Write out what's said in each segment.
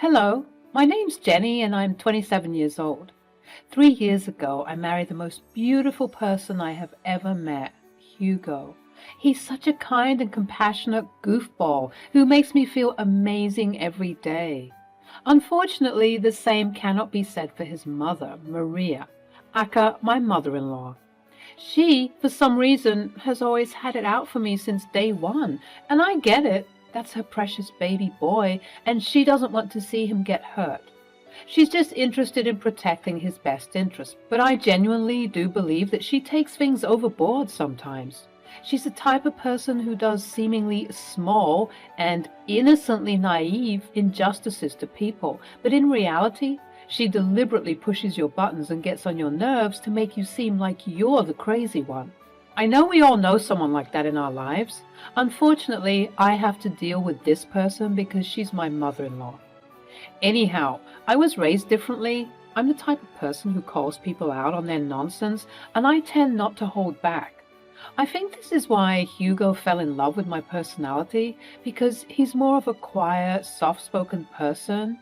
Hello, my name's Jenny and I'm 27 years old. 3 years ago, I married the most beautiful person I have ever met, Hugo. He's such a kind and compassionate goofball who makes me feel amazing every day. Unfortunately, the same cannot be said for his mother, Maria, aka my mother-in-law. She, for some reason, has always had it out for me since day one, and I get it. That's her precious baby boy, and she doesn't want to see him get hurt. She's just interested in protecting his best interest, but I genuinely do believe that she takes things overboard sometimes. She's the type of person who does seemingly small and innocently naive injustices to people, but in reality, she deliberately pushes your buttons and gets on your nerves to make you seem like you're the crazy one. I know we all know someone like that in our lives. Unfortunately, I have to deal with this person because she's my mother-in-law. Anyhow, I was raised differently. I'm the type of person who calls people out on their nonsense, and I tend not to hold back. I think this is why Hugo fell in love with my personality, because he's more of a quiet, soft-spoken person.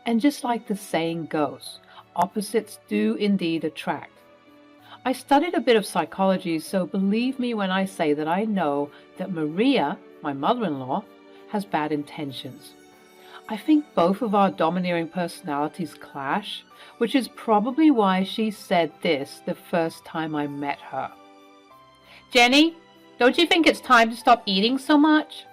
And just like the saying goes, opposites do indeed attract. I studied a bit of psychology, so believe me when I say that I know that Maria, my mother-in-law, has bad intentions. I think both of our domineering personalities clash, which is probably why she said this the first time I met her. "Jenny, don't you think it's time to stop eating so much?"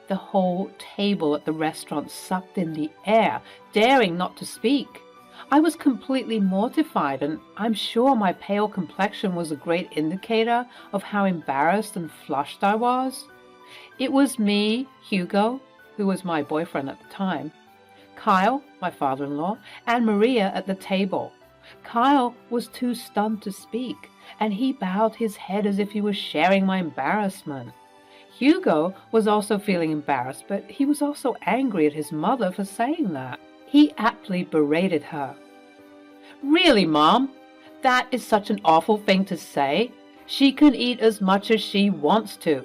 The whole table at the restaurant sucked in the air, daring not to speak. I was completely mortified, and I'm sure my pale complexion was a great indicator of how embarrassed and flushed I was. It was me, Hugo, who was my boyfriend at the time, Kyle, my father-in-law, and Maria at the table. Kyle was too stunned to speak, and he bowed his head as if he was sharing my embarrassment. Hugo was also feeling embarrassed, but he was also angry at his mother for saying that. He aptly berated her. "Really, Mom? That is such an awful thing to say. She can eat as much as she wants to."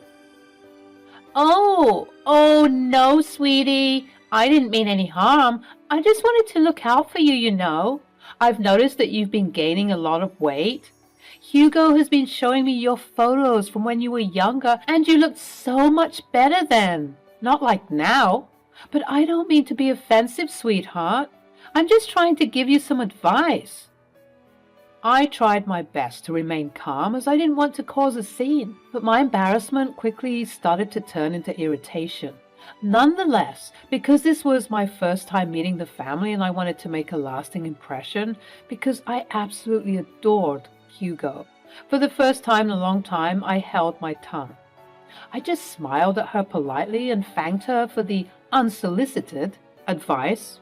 Oh, no, sweetie. I didn't mean any harm. I just wanted to look out for you, you know. I've noticed that you've been gaining a lot of weight. Hugo has been showing me your photos from when you were younger, and you looked so much better then. Not like now. But I don't mean to be offensive, sweetheart. I'm just trying to give you some advice. I tried my best to remain calm as I didn't want to cause a scene, but my embarrassment quickly started to turn into irritation. Nonetheless, because this was my first time meeting the family and I wanted to make a lasting impression, because I absolutely adored Hugo, for the first time in a long time, I held my tongue. I just smiled at her politely and thanked her for the unsolicited advice.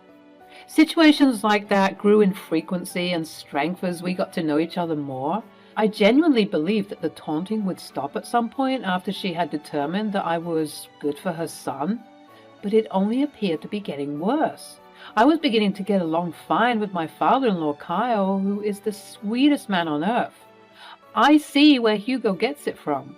Situations like that grew in frequency and strength as we got to know each other more. I genuinely believed that the taunting would stop at some point after she had determined that I was good for her son, but it only appeared to be getting worse. I was beginning to get along fine with my father-in-law, Kyle, who is the sweetest man on earth. I see where Hugo gets it from.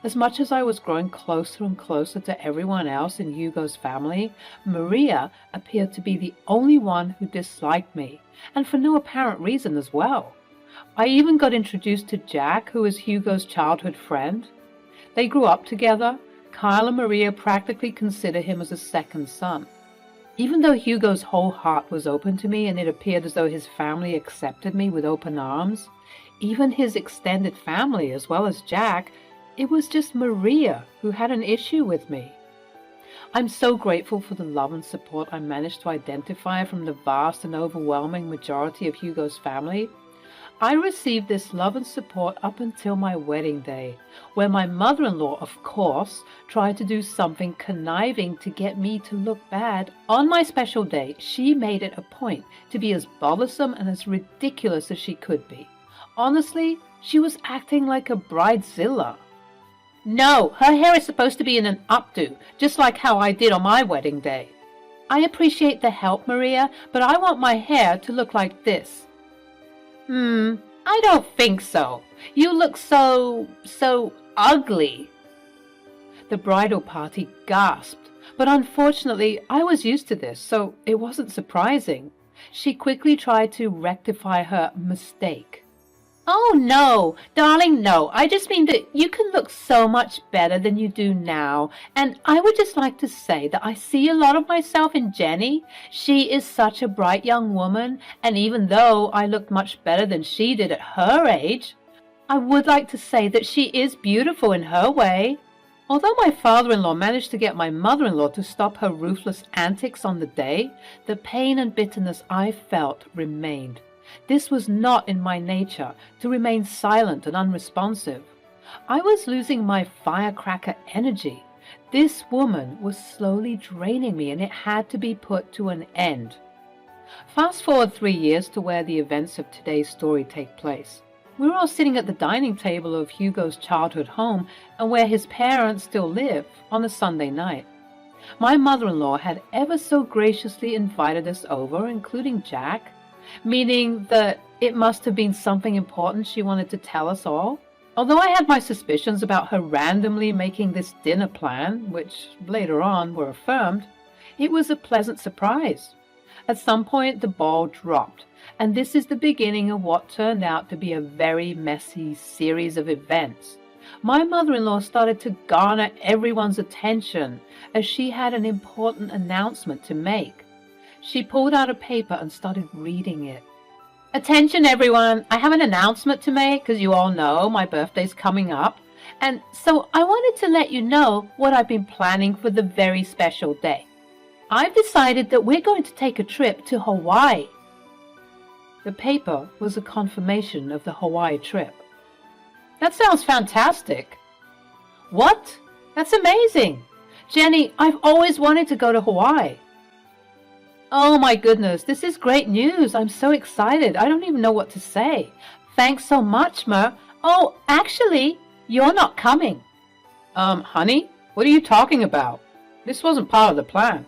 As much as I was growing closer and closer to everyone else in Hugo's family, Maria appeared to be the only one who disliked me, and for no apparent reason as well. I even got introduced to Jack, who is Hugo's childhood friend. They grew up together. Kyle and Maria practically consider him as a second son. Even though Hugo's whole heart was open to me and it appeared as though his family accepted me with open arms, even his extended family as well as Jack, it was just Maria who had an issue with me. I'm so grateful for the love and support I managed to identify from the vast and overwhelming majority of Hugo's family. I received this love and support up until my wedding day, where my mother-in-law, of course, tried to do something conniving to get me to look bad. On my special day, she made it a point to be as bothersome and as ridiculous as she could be. Honestly, she was acting like a bridezilla. No, her hair is supposed to be in an updo, just like how I did on my wedding day. I appreciate the help, Maria, but I want my hair to look like this. I don't think so. You look so ugly. The bridal party gasped. But unfortunately, I was used to this, so it wasn't surprising. She quickly tried to rectify her mistake. Oh, no, darling, no. I just mean that you can look so much better than you do now. And I would just like to say that I see a lot of myself in Jenny. She is such a bright young woman, and even though I looked much better than she did at her age, I would like to say that she is beautiful in her way. Although my father-in-law managed to get my mother-in-law to stop her ruthless antics on the day, the pain and bitterness I felt remained. This was not in my nature, to remain silent and unresponsive. I was losing my firecracker energy. This woman was slowly draining me, and it had to be put to an end. Fast forward 3 years to where the events of today's story take place. We were all sitting at the dining table of Hugo's childhood home, and where his parents still live, on a Sunday night. My mother-in-law had ever so graciously invited us over, including Jack, meaning that it must have been something important she wanted to tell us all. Although I had my suspicions about her randomly making this dinner plan, which later on were affirmed, it was a pleasant surprise. At some point the ball dropped, and this is the beginning of what turned out to be a very messy series of events. My mother-in-law started to garner everyone's attention as she had an important announcement to make. She pulled out a paper and started reading it. Attention everyone, I have an announcement to make because you all know my birthday's coming up. And so I wanted to let you know what I've been planning for the very special day. I've decided that we're going to take a trip to Hawaii. The paper was a confirmation of the Hawaii trip. That sounds fantastic. What? That's amazing. Jenny, I've always wanted to go to Hawaii. Oh my goodness, this is great news. I'm so excited. I don't even know what to say. Thanks so much, Mer. Oh, actually, you're not coming. Honey, what are you talking about? This wasn't part of the plan.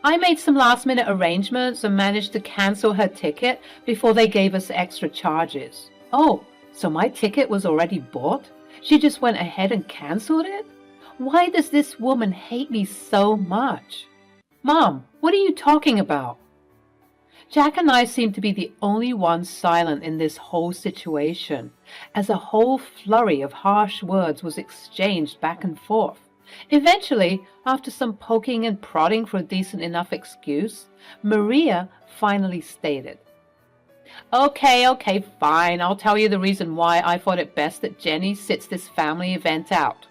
I made some last-minute arrangements and managed to cancel her ticket before they gave us extra charges. Oh, so my ticket was already bought? She just went ahead and canceled it? Why does this woman hate me so much? Mom, what are you talking about? Jack and I seemed to be the only ones silent in this whole situation, as a whole flurry of harsh words was exchanged back and forth. Eventually, after some poking and prodding for a decent enough excuse, Maria finally stated, Okay, fine. I'll tell you the reason why I thought it best that Jenny sits this family event out.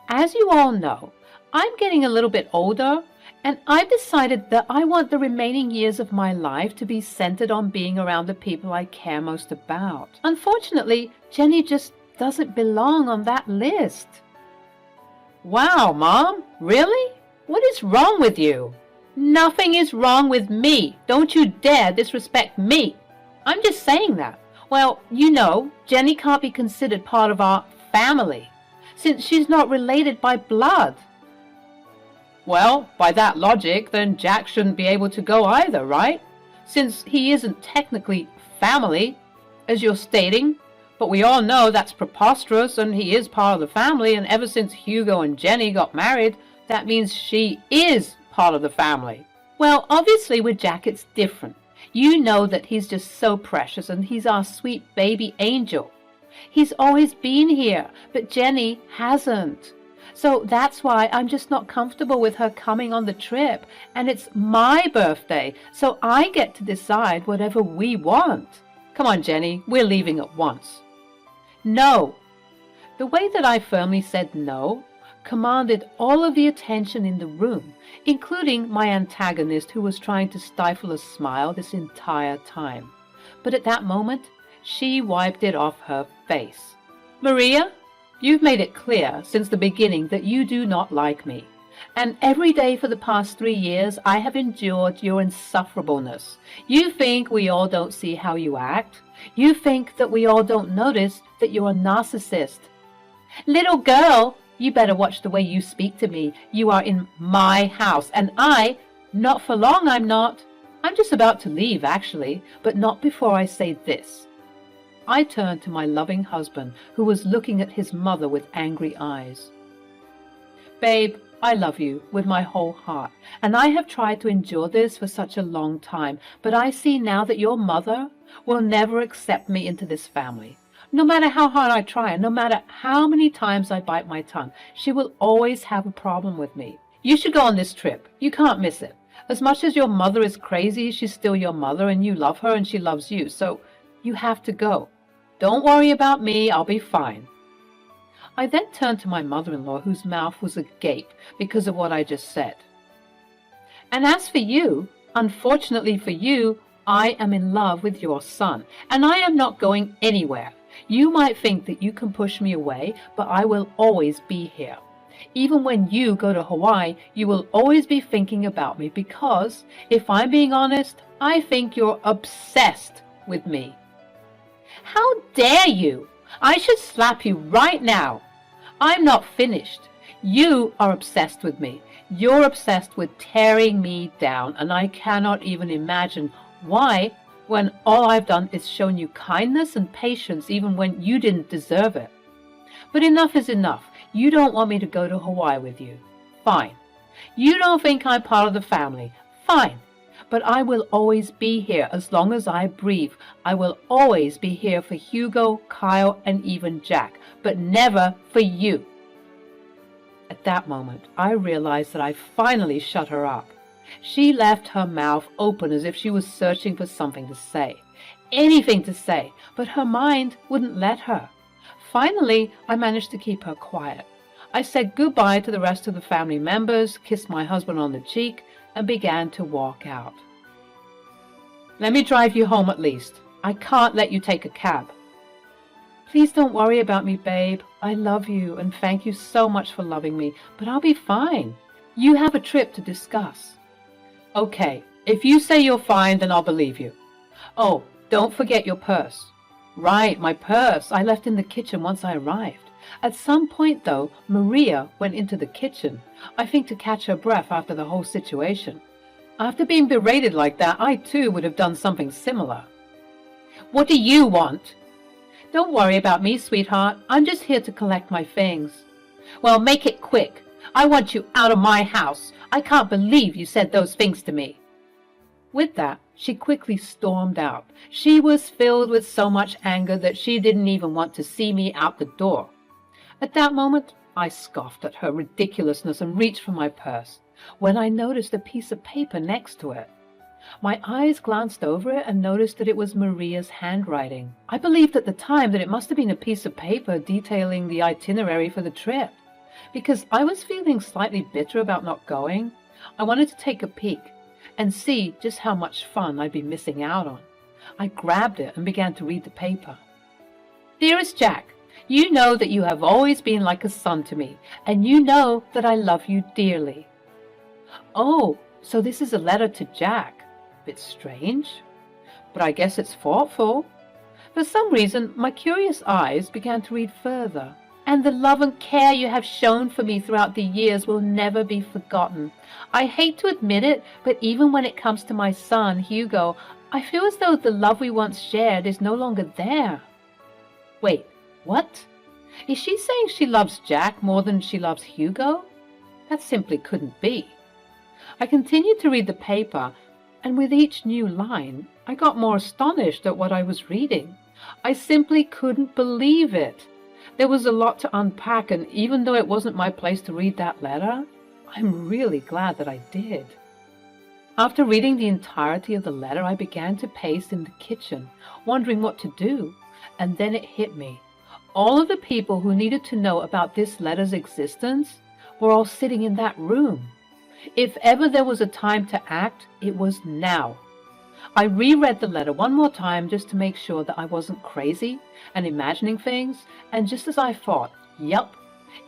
As you all know, I'm getting a little bit older, and I've decided that I want the remaining years of my life to be centered on being around the people I care most about. Unfortunately, Jenny just doesn't belong on that list. Wow, Mom, really? What is wrong with you? Nothing is wrong with me. Don't you dare disrespect me. I'm just saying that. Well, you know, Jenny can't be considered part of our family, since she's not related by blood. Well, by that logic, then Jack shouldn't be able to go either, right? Since he isn't technically family, as you're stating. But we all know that's preposterous, and he is part of the family, and ever since Hugo and Jenny got married, that means she is part of the family. Well, obviously with Jack it's different. You know that he's just so precious, and he's our sweet baby angel. He's always been here, but Jenny hasn't. So that's why I'm just not comfortable with her coming on the trip, and it's my birthday, so I get to decide whatever we want. Come on, Jenny, we're leaving at once. No. The way that I firmly said no commanded all of the attention in the room, including my antagonist, who was trying to stifle a smile this entire time. But at that moment, she wiped it off her face. Maria, you've made it clear since the beginning that you do not like me. And every day for the past 3 years, I have endured your insufferableness. You think we all don't see how you act? You think that we all don't notice that you're a narcissist? Little girl, you better watch the way you speak to me. You are in my house, and not for long I'm not. I'm just about to leave, actually, but not before I say this. I turned to my loving husband, who was looking at his mother with angry eyes. Babe, I love you with my whole heart, and I have tried to endure this for such a long time, but I see now that your mother will never accept me into this family. No matter how hard I try, and no matter how many times I bite my tongue, she will always have a problem with me. You should go on this trip. You can't miss it. As much as your mother is crazy, she's still your mother, and you love her, and she loves you, so you have to go. Don't worry about me. I'll be fine. I then turned to my mother-in-law, whose mouth was agape because of what I just said. And as for you, unfortunately for you, I am in love with your son, and I am not going anywhere. You might think that you can push me away, but I will always be here. Even when you go to Hawaii, you will always be thinking about me because, if I'm being honest, I think you're obsessed with me. How dare you? I should slap you right now. I'm not finished. You are obsessed with me. You're obsessed with tearing me down, and I cannot even imagine why, when all I've done is shown you kindness and patience even when you didn't deserve it. But enough is enough. You don't want me to go to Hawaii with you. Fine. You don't think I'm part of the family. Fine. But I will always be here as long as I breathe. I will always be here for Hugo, Kyle, and even Jack, but never for you. At that moment, I realized that I finally shut her up. She left her mouth open as if she was searching for something to say. Anything to say, but her mind wouldn't let her. Finally, I managed to keep her quiet. I said goodbye to the rest of the family members, kissed my husband on the cheek, and began to walk out. Let me drive you home at least. I can't let you take a cab. Please don't worry about me, babe. I love you, and thank you so much for loving me, but I'll be fine. You have a trip to discuss. Okay, if you say you're fine, then I'll believe you. Oh, don't forget your purse. Right, my purse. I left in the kitchen once I arrived. At some point, though, Maria went into the kitchen, I think to catch her breath after the whole situation. After being berated like that, I too would have done something similar. What do you want? Don't worry about me, sweetheart. I'm just here to collect my things. Well, make it quick. I want you out of my house. I can't believe you said those things to me. With that, she quickly stormed out. She was filled with so much anger that she didn't even want to see me out the door. At that moment, I scoffed at her ridiculousness and reached for my purse, when I noticed a piece of paper next to it. My eyes glanced over it and noticed that it was Maria's handwriting. I believed at the time that it must have been a piece of paper detailing the itinerary for the trip. Because I was feeling slightly bitter about not going, I wanted to take a peek and see just how much fun I'd be missing out on. I grabbed it and began to read the paper. Dearest Jack, you know that you have always been like a son to me, and you know that I love you dearly. Oh, so this is a letter to Jack. Bit strange, but I guess it's thoughtful. For some reason, my curious eyes began to read further. And the love and care you have shown for me throughout the years will never be forgotten. I hate to admit it, but even when it comes to my son, Hugo, I feel as though the love we once shared is no longer there. Wait, what? Is she saying she loves Jack more than she loves Hugo? That simply couldn't be. I continued to read the paper, and with each new line, I got more astonished at what I was reading. I simply couldn't believe it. There was a lot to unpack, and even though it wasn't my place to read that letter, I'm really glad that I did. After reading the entirety of the letter, I began to pace in the kitchen, wondering what to do, and then it hit me. All of the people who needed to know about this letter's existence were all sitting in that room. If ever there was a time to act, it was now. I reread the letter one more time just to make sure that I wasn't crazy and imagining things, and just as I thought, yup,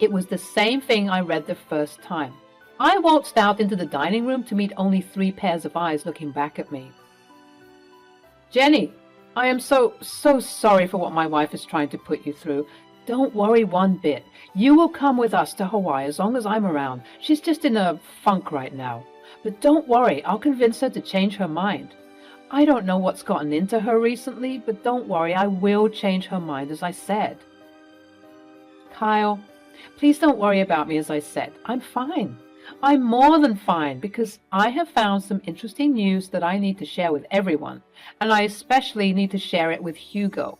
it was the same thing I read the first time. I waltzed out into the dining room to meet only 3 pairs of eyes looking back at me. Jenny, I am so sorry for what my wife is trying to put you through. Don't worry one bit. You will come with us to Hawaii as long as I'm around. She's just in a funk right now. But don't worry, I'll convince her to change her mind. I don't know what's gotten into her recently, but don't worry, I will change her mind, as I said. Kyle, Please don't worry about me, as I said. I'm fine. I'm more than fine, because I have found some interesting news that I need to share with everyone, and I especially need to share it with Hugo.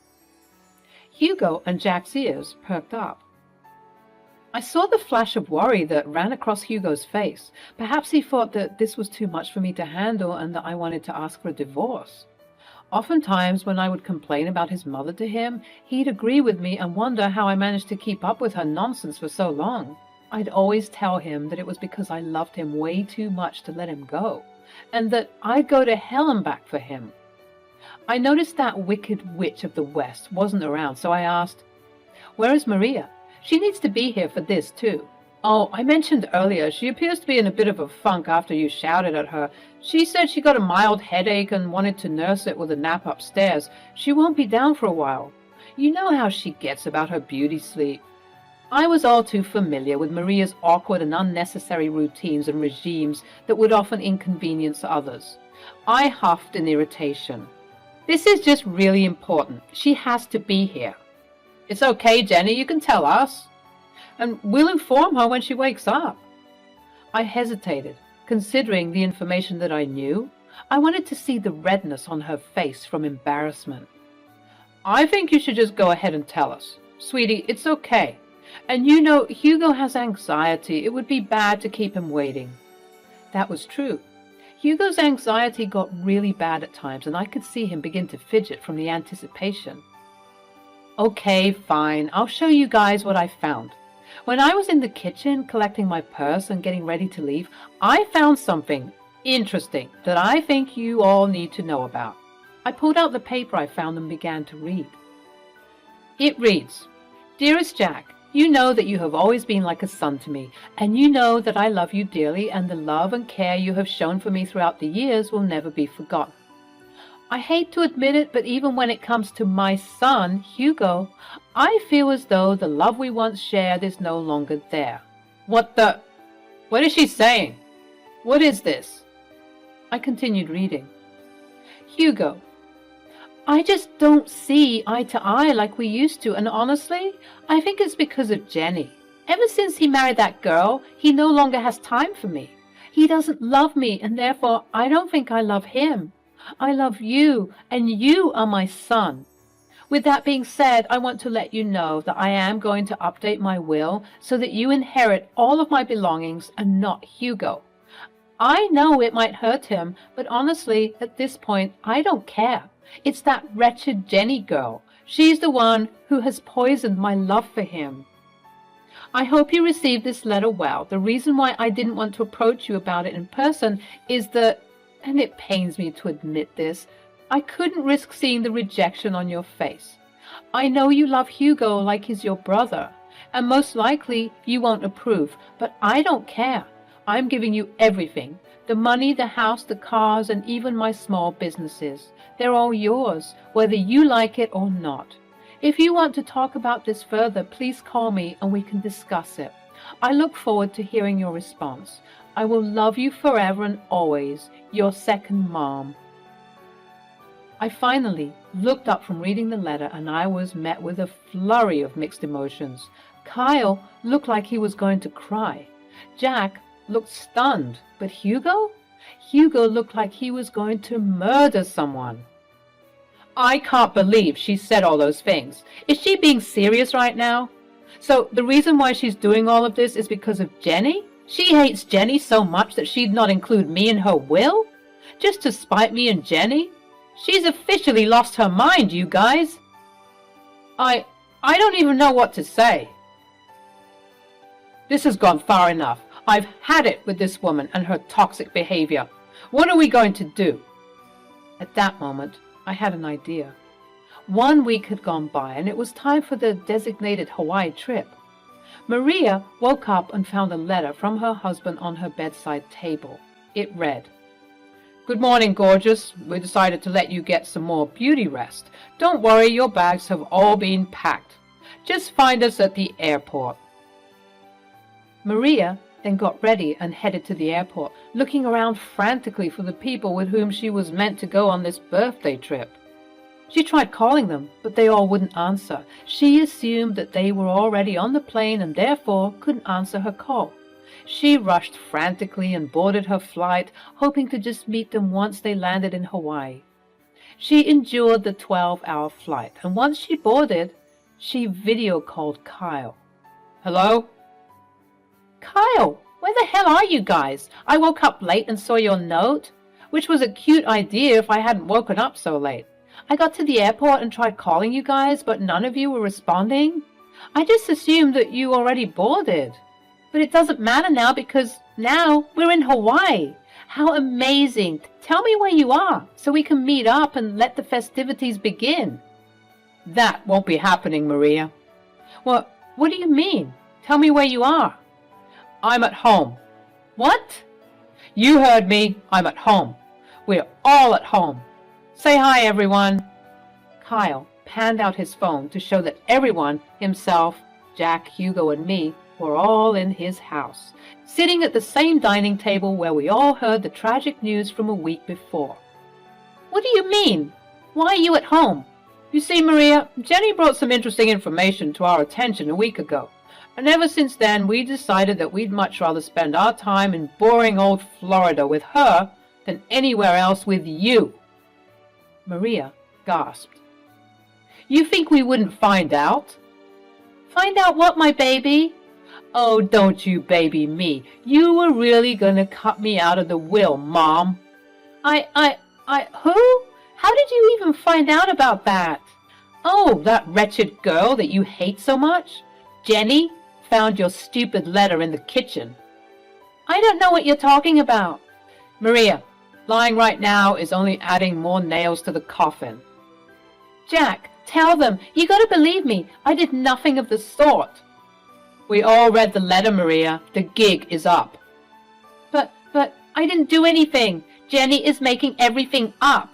Hugo and Jack's ears perked up. I saw the flash of worry that ran across Hugo's face. Perhaps he thought that this was too much for me to handle and that I wanted to ask for a divorce. Oftentimes, when I would complain about his mother to him, he'd agree with me and wonder how I managed to keep up with her nonsense for so long. I'd always tell him that it was because I loved him way too much to let him go, and that I'd go to hell and back for him. I noticed that wicked witch of the West wasn't around, so I asked, "Where is Maria? She needs to be here for this, too." "Oh, I mentioned earlier, she appears to be in a bit of a funk after you shouted at her. She said she got a mild headache and wanted to nurse it with a nap upstairs. She won't be down for a while. You know how she gets about her beauty sleep." I was all too familiar with Maria's awkward and unnecessary routines and regimes that would often inconvenience others. I huffed in irritation. "This is just really important. She has to be here." "It's okay, Jenny, you can tell us. And we'll inform her when she wakes up." I hesitated, considering the information that I knew. I wanted to see the redness on her face from embarrassment. "I think you should just go ahead and tell us. Sweetie, it's okay. And you know, Hugo has anxiety. It would be bad to keep him waiting." That was true. Hugo's anxiety got really bad at times, and I could see him begin to fidget from the anticipation. "Okay, fine. I'll show you guys what I found. When I was in the kitchen collecting my purse and getting ready to leave, I found something interesting that I think you all need to know about." I pulled out the paper I found and began to read. It reads, "Dearest Jack, you know that you have always been like a son to me, and you know that I love you dearly, and the love and care you have shown for me throughout the years will never be forgotten. I hate to admit it, but even when it comes to my son, Hugo, I feel as though the love we once shared is no longer there." What is she saying? What is this?" I continued reading. "Hugo, I just don't see eye to eye like we used to, and honestly, I think it's because of Jenny. Ever since he married that girl, he no longer has time for me. He doesn't love me, and therefore I don't think I love him. I love you, and you are my son. With that being said, I want to let you know that I am going to update my will so that you inherit all of my belongings and not Hugo. I know it might hurt him, but honestly, at this point, I don't care. It's that wretched Jenny girl. She's the one who has poisoned my love for him. I hope you received this letter well. The reason why I didn't want to approach you about it in person is that, and it pains me to admit this, I couldn't risk seeing the rejection on your face. I know you love Hugo like he's your brother, and most likely you won't approve, but I don't care. I'm giving you everything. The money, the house, the cars, and even my small businesses. They're all yours, whether you like it or not. If you want to talk about this further, please call me and we can discuss it. I look forward to hearing your response. I will love you forever and always, your second mom." I finally looked up from reading the letter, and I was met with a flurry of mixed emotions. Kyle looked like he was going to cry. Jack looked stunned, but Hugo? Hugo looked like he was going to murder someone. "I can't believe she said all those things. Is she being serious right now? So the reason why she's doing all of this is because of Jenny? She hates Jenny so much that she'd not include me in her will? Just to spite me and Jenny? She's officially lost her mind, you guys. I don't even know what to say. This has gone far enough. I've had it with this woman and her toxic behavior. What are we going to do?" At that moment, I had an idea. 1 week had gone by, and it was time for the designated Hawaii trip. Maria woke up and found a letter from her husband on her bedside table. It read, "Good morning, gorgeous. We decided to let you get some more beauty rest. Don't worry, your bags have all been packed. Just find us at the airport." Maria then got ready and headed to the airport, looking around frantically for the people with whom she was meant to go on this birthday trip. She tried calling them, but they all wouldn't answer. She assumed that they were already on the plane and therefore couldn't answer her call. She rushed frantically and boarded her flight, hoping to just meet them once they landed in Hawaii. She endured the 12-hour flight, and once she boarded, she video called Kyle. "Hello?" "Kyle, where the hell are you guys? I woke up late and saw your note," which was a cute idea if I hadn't woken up so late. "I got to the airport and tried calling you guys, but none of you were responding. I just assumed that you already boarded. But it doesn't matter now because now we're in Hawaii. How amazing! Tell me where you are so we can meet up and let the festivities begin." "That won't be happening, Maria." What do you mean? Tell me where you are." "I'm at home." "What?" "You heard me. I'm at home. We're all at home. Say hi, everyone." Kyle panned out his phone to show that everyone, himself, Jack, Hugo, and me, were all in his house, sitting at the same dining table where we all heard the tragic news from a week before. "What do you mean? Why are you at home?" "You see, Maria, Jenny brought some interesting information to our attention a week ago, and ever since then we decided that we'd much rather spend our time in boring old Florida with her than anywhere else with you." Maria gasped. "You think we wouldn't find out?" "Find out what, my baby?" "Oh, don't you baby me. You were really gonna cut me out of the will, Mom." Who? How did you even find out about that?" "Oh, that wretched girl that you hate so much. Jenny found your stupid letter in the kitchen." "I don't know what you're talking about." "Maria, lying right now is only adding more nails to the coffin." "Jack, tell them. You gotta believe me. I did nothing of the sort." "We all read the letter, Maria. The gig is up." But I didn't do anything. Jenny is making everything up."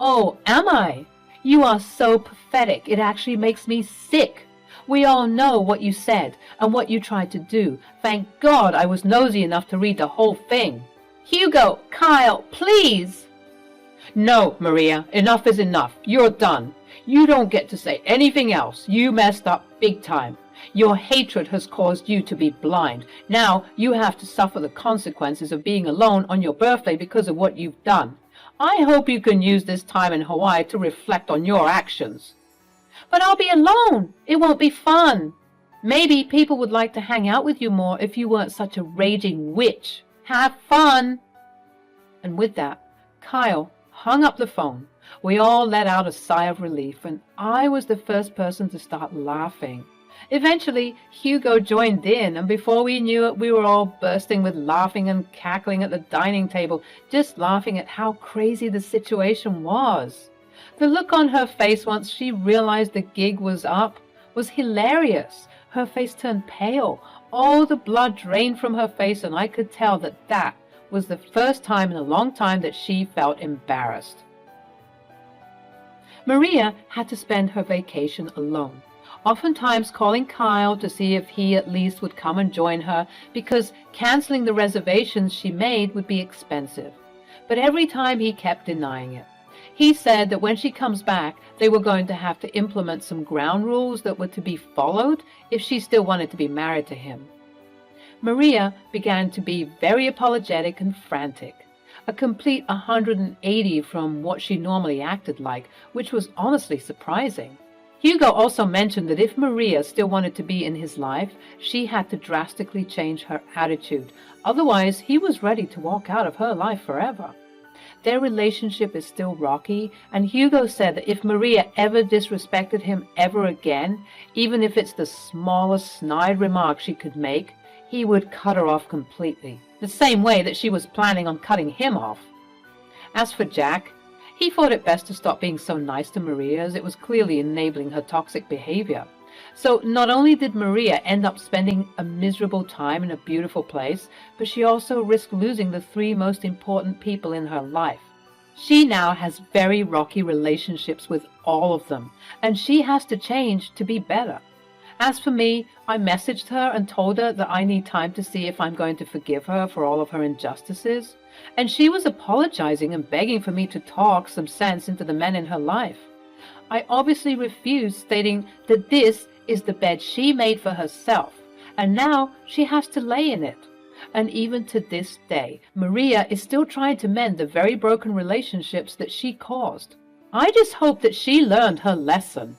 "Oh, am I? You are so pathetic. It actually makes me sick. We all know what you said and what you tried to do. Thank God I was nosy enough to read the whole thing." "Hugo, Kyle, please." "No, Maria, enough is enough. You're done. You don't get to say anything else. You messed up big time. Your hatred has caused you to be blind. Now you have to suffer the consequences of being alone on your birthday because of what you've done. I hope you can use this time in Hawaii to reflect on your actions." "But I'll be alone. It won't be fun." "Maybe people would like to hang out with you more if you weren't such a raging witch. Have fun." And with that, Kyle hung up the phone. We all let out a sigh of relief, and I was the first person to start laughing. Eventually, Hugo joined in, and before we knew it, we were all bursting with laughing and cackling at the dining table, just laughing at how crazy the situation was. The look on her face once she realized the gig was up was hilarious. Her face turned pale. All the blood drained from her face, and I could tell that that was the first time in a long time that she felt embarrassed. Maria had to spend her vacation alone, oftentimes calling Kyle to see if he at least would come and join her, because canceling the reservations she made would be expensive. But every time he kept denying it. He said that when she comes back, they were going to have to implement some ground rules that were to be followed if she still wanted to be married to him. Maria began to be very apologetic and frantic, a complete 180 from what she normally acted like, which was honestly surprising. Hugo also mentioned that if Maria still wanted to be in his life, she had to drastically change her attitude. Otherwise, he was ready to walk out of her life forever. Their relationship is still rocky, and Hugo said that if Maria ever disrespected him ever again, even if it's the smallest snide remark she could make, he would cut her off completely, the same way that she was planning on cutting him off. As for Jack, he thought it best to stop being so nice to Maria, as it was clearly enabling her toxic behavior. So not only did Maria end up spending a miserable time in a beautiful place, but she also risked losing the 3 most important people in her life. She now has very rocky relationships with all of them, and she has to change to be better. As for me, I messaged her and told her that I need time to see if I'm going to forgive her for all of her injustices, and she was apologizing and begging for me to talk some sense into the men in her life. I obviously refused, stating that this is the bed she made for herself, and now she has to lay in it. And even to this day, Maria is still trying to mend the very broken relationships that she caused. I just hope that she learned her lesson.